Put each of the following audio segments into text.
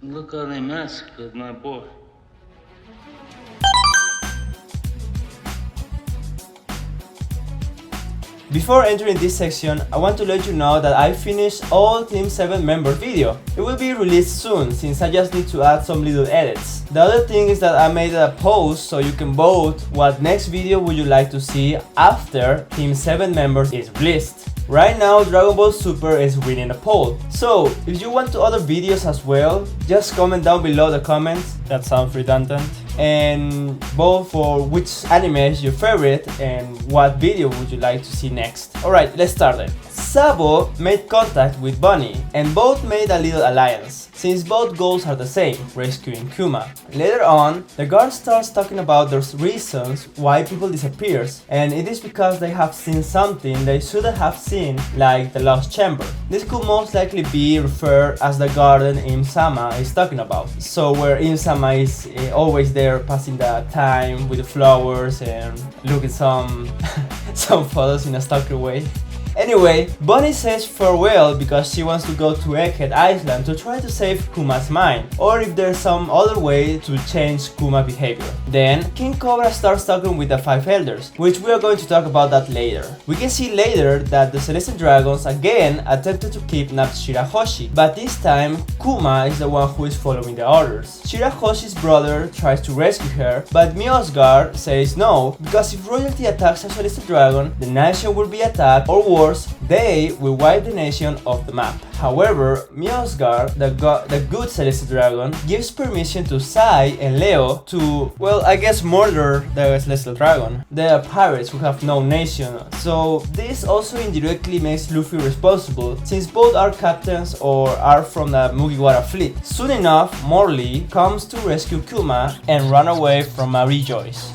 Look how they massacred my boy. Before entering this section, I want to let you know that I finished all Team 7 members video. It will be released soon since I just need to add some little edits. The other thing is that I made a post so you can vote what next video would you like to see after Team 7 members is released. Right now Dragon Ball Super is winning the poll, so if you want other videos as well, just comment down below the comments, that sounds redundant, and vote for which anime is your favorite and what video would you like to see next. Alright, let's start it. Sabo made contact with Bunny and both made a little alliance, since both goals are the same, rescuing Kuma. Later on, the guard starts talking about those reasons why people disappear, and it is because they have seen something they shouldn't have seen, like the Lost Chamber. This could most likely be referred as the garden Im-sama is talking about, so where Im-sama is always there passing the time with the flowers and looking some photos in a stalker way. Anyway, Bunny says farewell because she wants to go to Egghead Island to try to save Kuma's mind, or if there's some other way to change Kuma's behavior. Then, King Cobra starts talking with the 5 elders, which we are going to talk about that later. We can see later that the Celestial Dragons again attempted to kidnap Shirahoshi, but this time Kuma is the one who is following the orders. Shirahoshi's brother tries to rescue her, but Miosgar says no, because if royalty attacks a Celestial Dragon, the nation will be attacked, or worse, they will wipe the nation off the map. However, Miosgar, the good Celestial Dragon, gives permission to Sai and Leo to, well, I guess murder the Celestial Dragon. They are pirates who have no nation, so this also indirectly makes Luffy responsible, since both are captains or are from the Mugiwara fleet. Soon enough, Morley comes to rescue Kuma and run away from Mary Joyce.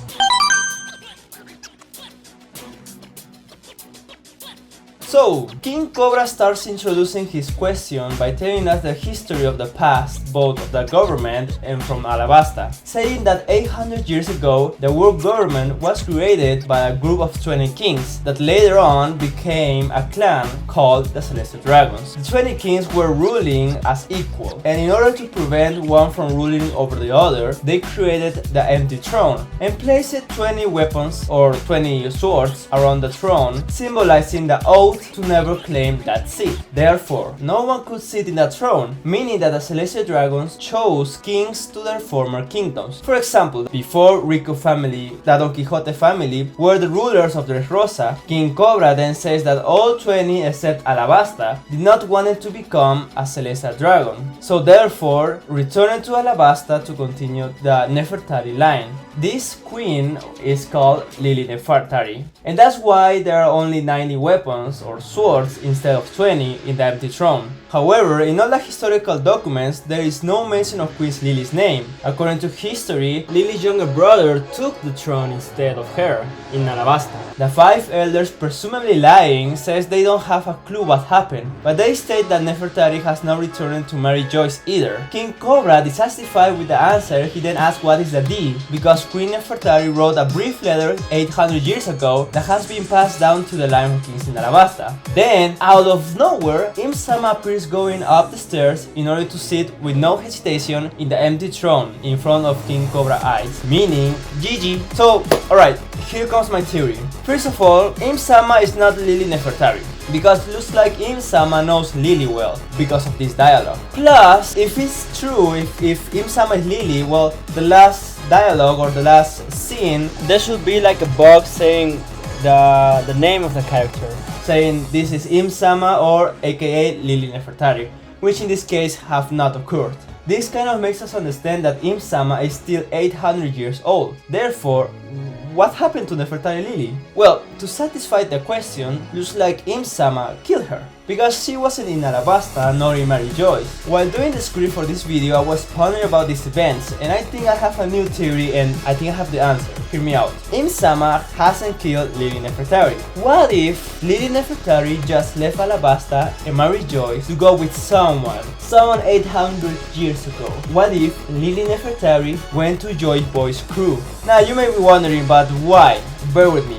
So, King Cobra starts introducing his question by telling us the history of the past, both of the government and from Alabasta, saying that 800 years ago, the world government was created by a group of 20 kings that later on became a clan called the Celestial Dragons. The 20 kings were ruling as equal, and in order to prevent one from ruling over the other, they created the empty throne and placed 20 weapons or 20 swords around the throne, symbolizing the oath to never claim that seat. Therefore, no one could sit in that throne, meaning that the Celestial Dragons chose kings to their former kingdoms. For example, before Rico family, the Don Quixote family were the rulers of Dressrosa, King Cobra then says that all 20 except Alabasta did not want to become a Celestial Dragon, so therefore returned to Alabasta to continue the Nefertari line. This queen is called Lily Nefertari, and that's why there are only 90 weapons or swords instead of 20 in the empty throne. However, in all the historical documents, there is no mention of Queen Lily's name. According to history, Lily's younger brother took the throne instead of her in Alabasta. The 5 elders, presumably lying, says they don't have a clue what happened, but they state that Nefertari has not returned to Mary Joyce either. King Cobra, dissatisfied with the answer, he then asks what is the deal, because Queen Nefertari wrote a brief letter 800 years ago that has been passed down to the line of kings in Alabasta. Then, out of nowhere, Im-sama appears going up the stairs in order to sit with no hesitation in the empty throne in front of King Cobra's eyes, meaning GG. So, alright, here comes my theory. First of all, Im-sama is not Lily Nefertari, because it looks like Im-sama knows Lily well because of this dialogue. Plus, if it's true, if Im-sama is Lily, well, the last dialogue or the last scene, there should be like a box saying the name of the character, saying this is Im-sama or aka Lily Nefertari, which in this case have not occurred. This kind of makes us understand that Im-sama is still 800 years old. Therefore, what happened to Nefertari Lily? Well, to satisfy the question, looks like Im-sama killed her, because she wasn't in Alabasta nor in Mary Joyce. While doing the script for this video, I was pondering about these events, and I think I have a new theory and I think I have the answer. Hear me out. Im-sama hasn't killed Lily Nefertari. What if Lily Nefertari just left Alabasta and Mary Joyce to go with someone 800 years ago? What if Lily Nefertari went to Joy Boy's crew? Now you may be wondering, but why? Bear with me.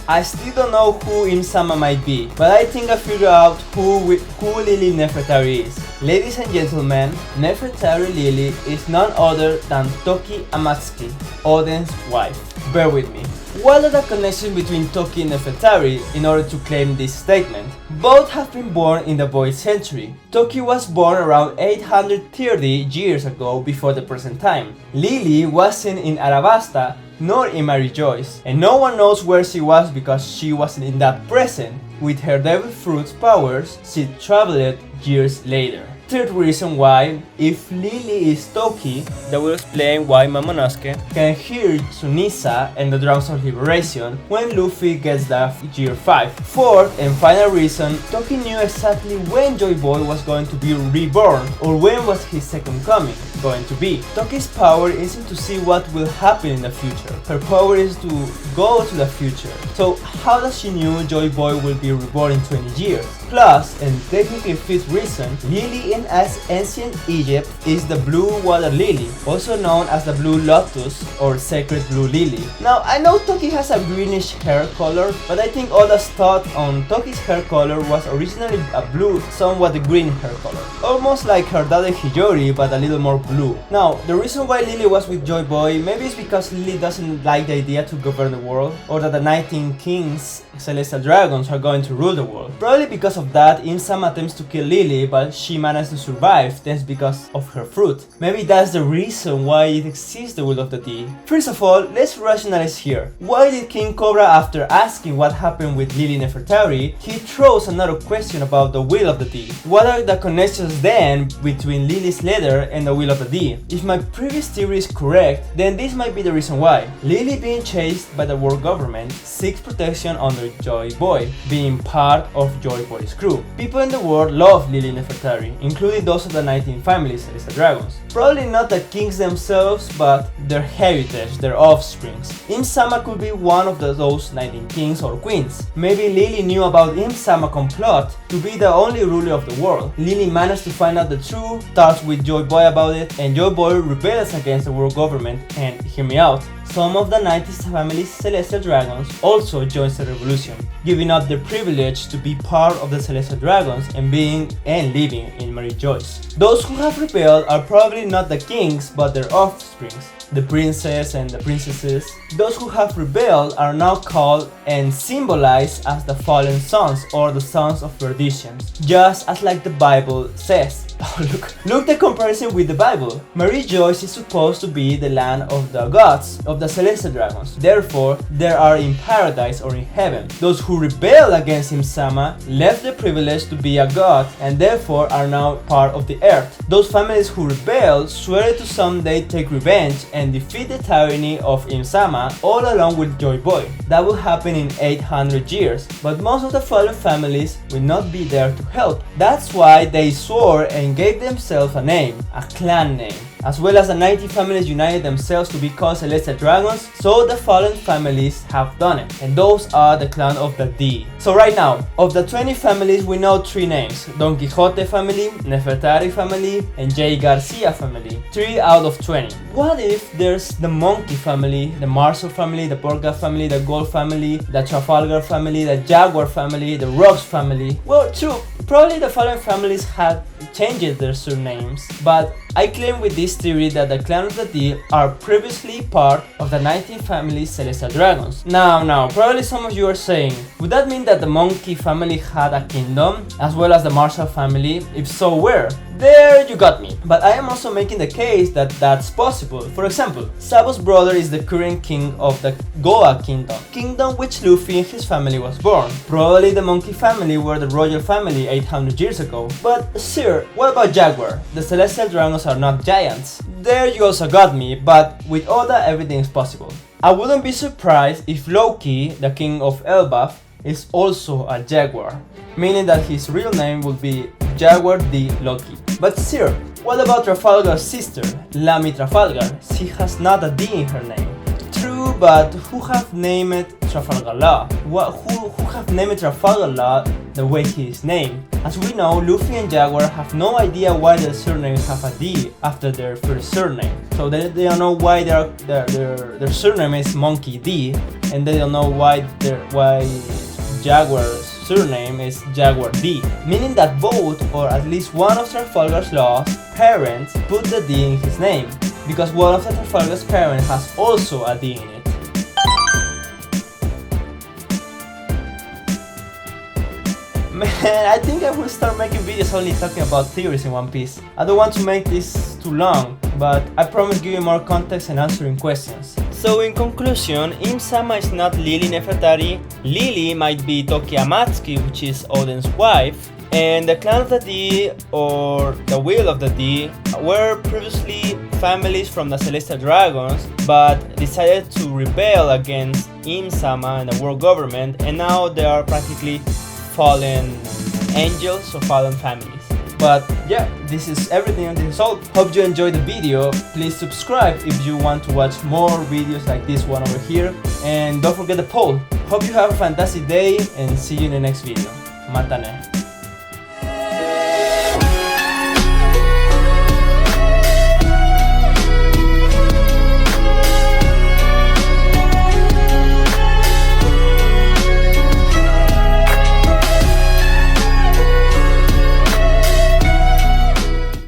I still don't know who Im-sama might be, but I think I figured out who Lily Nefertari is. Ladies and gentlemen, Nefertari Lili is none other than Toki Amatsuki, Oden's wife. Bear with me. What are the connections between Toki and Nefertari in order to claim this statement? Both have been born in the Void Century. Toki was born around 830 years ago before the present time. Lili wasn't in Alabasta nor in Mary Joyce, and no one knows where she was because she wasn't in that present. With her Devil Fruit's powers, she traveled years later. Third reason why, if Lili is Toki, that will explain why Momonosuke can hear Sunisa and the Drums of Liberation when Luffy gets the Year 5. Fourth and final reason, Toki knew exactly when Joy Boy was going to be reborn, or when was his second coming going to be. Toki's power isn't to see what will happen in the future, her power is to go to the future. So how does she know Joy Boy will be reborn in 20 years? Plus, and technically fifth reason, Lili in ancient Egypt is the blue water lily, also known as the blue lotus or sacred blue lily. Now, I know Toki has a greenish hair color, but I think Oda's thought on Toki's hair color was originally a blue, somewhat green hair color. Almost like her daddy Hiyori, but a little more blue. Now, the reason why Lili was with Joy Boy, maybe it's because Lili doesn't like the idea to govern the world, or that the 19 kings, celestial dragons, are going to rule the world. Probably because of that, Im-sama attempts to kill Lili, but she managed to survive thanks because of her fruit. Maybe that's the reason why it exists, the will of the D. First of all, let's rationalize here. Why did King Cobra, after asking what happened with Lily Nefertari, he throws another question about the will of the D? What are the connections then between Lily's letter and the will of the D? If my previous theory is correct, then this might be the reason why. Lily, being chased by the world government, seeks protection under Joy Boy, being part of Joy Boy's crew. People in the world love Lily Nefertari, including those of the 19 families Celestial Dragons. Probably not the kings themselves, but their heritage, their offsprings. Im-sama could be one of those 19 kings or queens. Maybe Lily knew about Im-sama complot to be the only ruler of the world. Lily managed to find out the truth, talks with Joy Boy about it, and Joy Boy rebels against the world government. And hear me out, some of the 90 family's Celestial Dragons also joins the revolution, giving up their privilege to be part of the Celestial Dragons and living in Mary Joyce. Those who have rebelled are probably not the kings but their offsprings, the princess and the princesses. Those who have rebelled are now called and symbolized as the fallen sons or the sons of perdition, just as like the Bible says. Oh, look the comparison with the Bible. Mary Joyce is supposed to be the land of the gods, of the Celestial Dragons. Therefore, they are in paradise or in heaven. Those who rebel against Im-sama left the privilege to be a god and therefore are now part of the earth. Those families who rebel swear to someday take revenge and defeat the tyranny of Im-sama all along with Joy Boy. That will happen in 800 years, but most of the fallen families will not be there to help. That's why they swore and gave themselves a name, a clan name. As well as the 90 families united themselves to be called Celestial Dragons, so the fallen families have done it, and those are the clan of the D. So right now, of the 20 families we know 3 names: Don Quixote family, Nefertari family, and J. Garcia family. 3 out of 20. What if there's the Monkey family, the Marshall family, the Porca family, the Gold family, the Trafalgar family, the Jaguar family, the Rocks family? Well, true, probably the fallen families had changed their surnames, but I claim with this theory that the clan of the D are previously part of the 19 families Celestial Dragons. Now, probably some of you are saying, would that mean that the Monkey family had a kingdom, as well as the Marshall family? If so, where? There you got me. But I am also making the case that that's possible. For example, Sabo's brother is the current king of the Goa kingdom which Luffy and his family was born. Probably the Monkey family were the royal family 800 years ago. But sir, what about Jaguar? The Celestial Dragons are not giants. There you also got me, but with Oda everything is possible. I wouldn't be surprised if Loki, the king of Elbaf, is also a Jaguar, meaning that his real name would be Jaguar D. Loki. But sir, what about Trafalgar's sister, Lamy Trafalgar? She has not a D in her name. True, but who have named Trafalgar Law? Who have named Trafalgar Law the way he is named? As we know, Luffy and Jaguar have no idea why their surnames have a D after their first surname. So they don't know why their surname is Monkey D, and they don't know why Jaguar's surname is Jaguar D, meaning that both or at least one of Trafalgar's Law's parents put the D in his name, because one of the Trafalgar's parents has also a D in it. Man, I think I will start making videos only talking about theories in One Piece. I don't want to make this too long, but I promise giving more context and answering questions. So in conclusion, Im-sama is not Lily Nefertari, Lili might be Toki Amatsuki, which is Oden's wife, and the clan of the D, or the will of the D, were previously families from the Celestial Dragons, but decided to rebel against Im-sama and the world government, and now they are practically fallen angels or fallen families. But yeah, this is everything and this is all. Hope you enjoyed the video. Please subscribe if you want to watch more videos like this one over here, and don't forget the poll. Hope you have a fantastic day and see you in the next video. Matane.